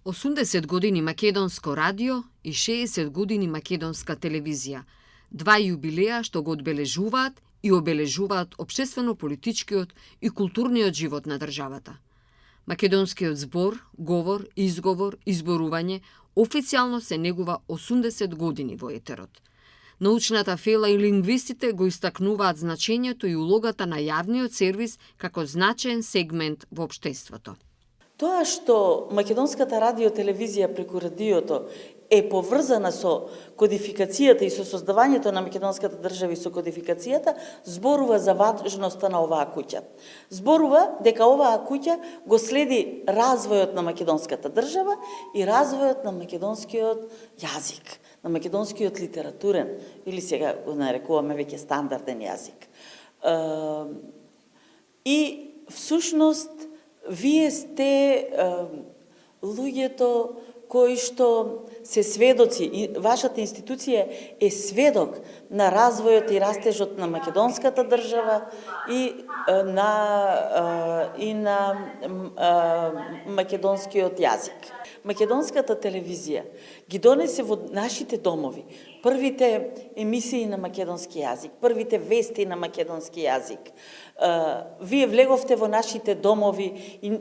80 години македонско радио и 60 години македонска телевизија. Два јубилеа што го одбележуваат и обележуваат општествено-политичкиот и културниот живот на државата. Македонскиот збор, говор, изговор, изборување официјално се негува 80 години во етерот. Научната фела и лингвистите го истакнуваат значењето и улогата на јавниот сервис како значаен сегмент во општеството. Тоа што македонската радиотелевизија преку радиото е поврзана со кодификацијата и со создавањето на македонската држава и со кодификацијата, зборува за важноста на оваа куќа. Зборува дека оваа куќа го следи развојот на македонската држава и развојот на македонскиот јазик, на македонскиот литературен, или сега го нарекуваме веќе стандарден јазик. И всушност вие сте луѓето кои што се сведоци, и вашата институција е сведок на развојот и растежот на македонската држава и на македонскиот јазик. Македонската телевизија ги донесе во нашите домови првите емисии на македонски јазик, првите вести на македонски јазик. Вие влеговте во нашите домови и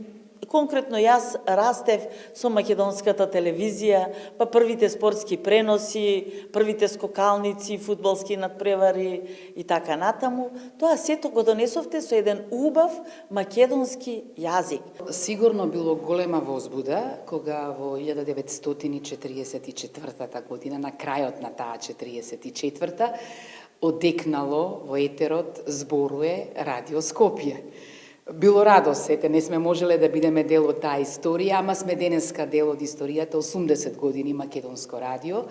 конкретно јас растев со македонската телевизија, па првите спортски преноси, првите скокалници, фудбалски надпревари и така натаму. Тоа сето го донесовте со еден убав македонски јазик. Сигурно било голема возбуда кога во 1944 година, на крајот на таа 44-та, одекнало во етерот зборуе Радио Скопје. Било радост, ете, не сме можеле да бидеме дел од таа историја, ама сме денеска дел од историјата 80 години македонско радио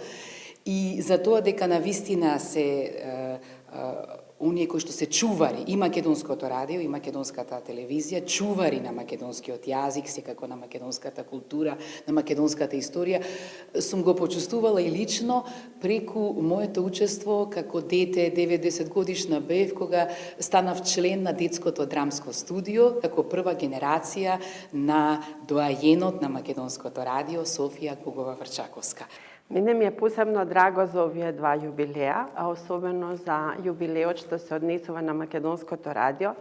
и за тоа дека навистина се оние кои што се чувари и македонското радио и македонската телевизија, чувари на македонскиот јазик, секако на македонската култура, на македонската историја, сум го почувствувала и лично преку моето учество како дете, 90 годишна бев, кога станав член на детското драмско студио, како прва генерација на доајенот на македонското радио Софија Кугова-Врчаковска. Мене ми е посебно драго за овие два јубилеа, а особено за јубилеот што се однесува на македонското радио,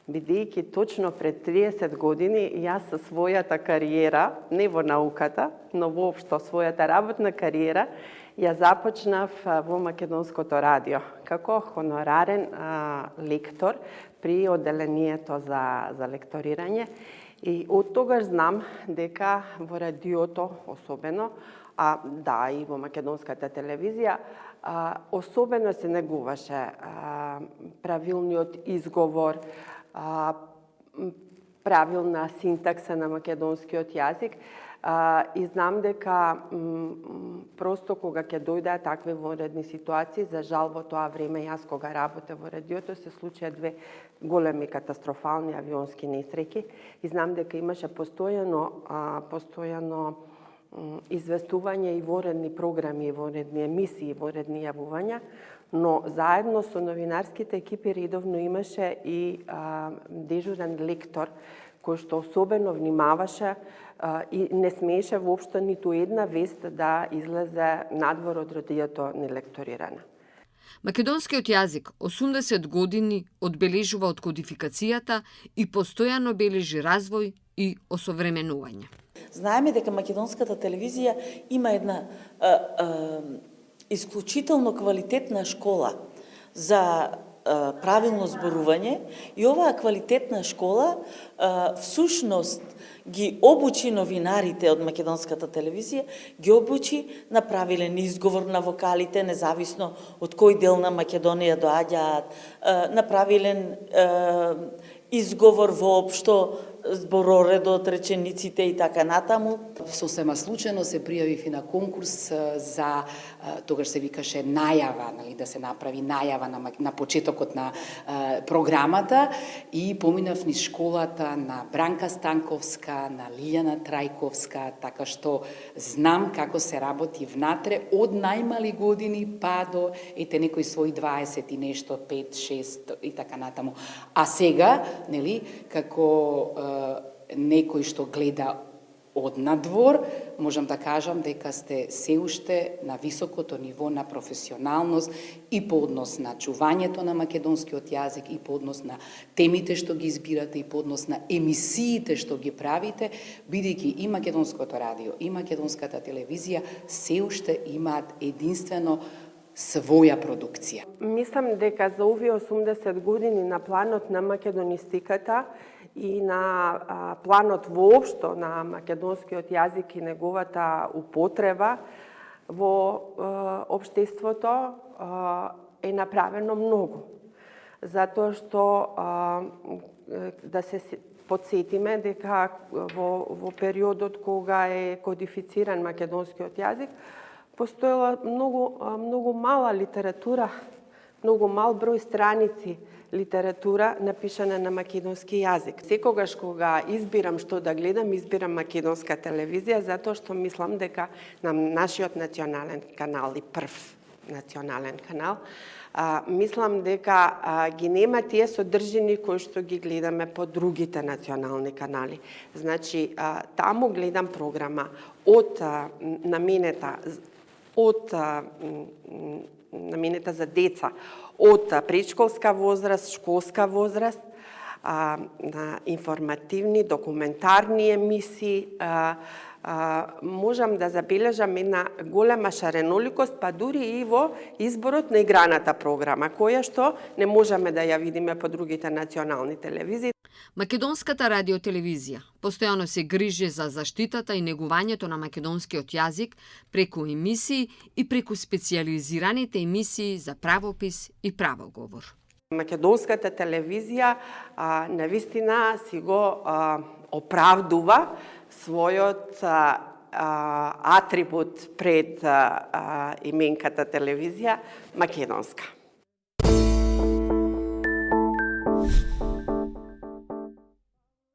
бидејќи точно пред 30 години јас со својата кариера, не во науката, но воопшто својата работна кариера, ја започнав во македонското радио како хонорарен лектор при одделението за лекторирање. И од тогаш знам дека во радиото особено, да, и во македонската телевизија, особено се негуваше правилниот изговор, правилна синтакса на македонскиот јазик. И знам дека просто кога ќе дојдеа такви вонредни ситуации, за жал во тоа време јас кога работев во радиото се случија две големи катастрофални авионски несреќи и знам дека имаше постојано известување и воредни програми, воредни емисии, воредни јавувања, но заедно со новинарските екипи редовно имаше и дежурен лектор кој што особено внимаваше и не смееше воопшто ниту една вест да излезе надвор од радиото нелекторирана. Македонскиот јазик 80 години одбележува од кодификацијата и постојано бележи развој и осовременување. Знаеме дека македонската телевизија има една исклучително квалитетна школа за правилно зборување и оваа квалитетна школа всушност ги обучи новинарите од македонската телевизија, ги обучи на правилен изговор на вокалите, независно од кој дел на Македонија доаѓаат, на правилен изговор воопшто, збороредот, речениците и така натаму. Сосема случајно се пријавив и на конкурс за, тогаш се викаше најава, нали, да се направи најава на почетокот на програмата и поминав низ школата на Бранка Станковска, на Лиљана Трајковска, така што знам како се работи внатре од најмали години па до некои своји 20 и нешто, 5, 6 и така натаму. А сега, нели, како некој што гледа од надвор, можам да кажам дека сте се уште на високото ниво на професионалност и по однос на чувањето на македонскиот јазик, и по однос на темите што ги избирате, и по однос на емисиите што ги правите, бидејќи и македонското радио, и македонската телевизија се уште имаат единствено своја продукција. Мислам дека за овие 80 години на планот на македонистиката и на планот воопшто на македонскиот јазик и неговата употреба во општеството е направено многу. Затоа што да се подсетиме дека во периодот кога е кодифициран македонскиот јазик, постоела многу мала литература, многу мал број страници литература напишана на македонски јазик. Секогаш кога избирам што да гледам, избирам македонска телевизија, затоа што мислам дека на нашиот национален канал и прв национален канал, мислам дека ги нема тие содржини кои што ги гледаме по другите национални канали. Значи, таму гледам програма од наменета за деца, од предшколска возраст, школска возраст, информативни, документарни емисии, можам да забележам една голема шареноликост, па дури и во изборот на играната програма, која што не можеме да ја видиме по другите национални телевизии. Македонската радиотелевизија постојано се грижи за заштитата и негувањето на македонскиот јазик преку емисии и преку специјализираните емисии за правопис и правоговор. Македонската телевизија навистина си го оправдува својот атрибут пред именката телевизија македонска.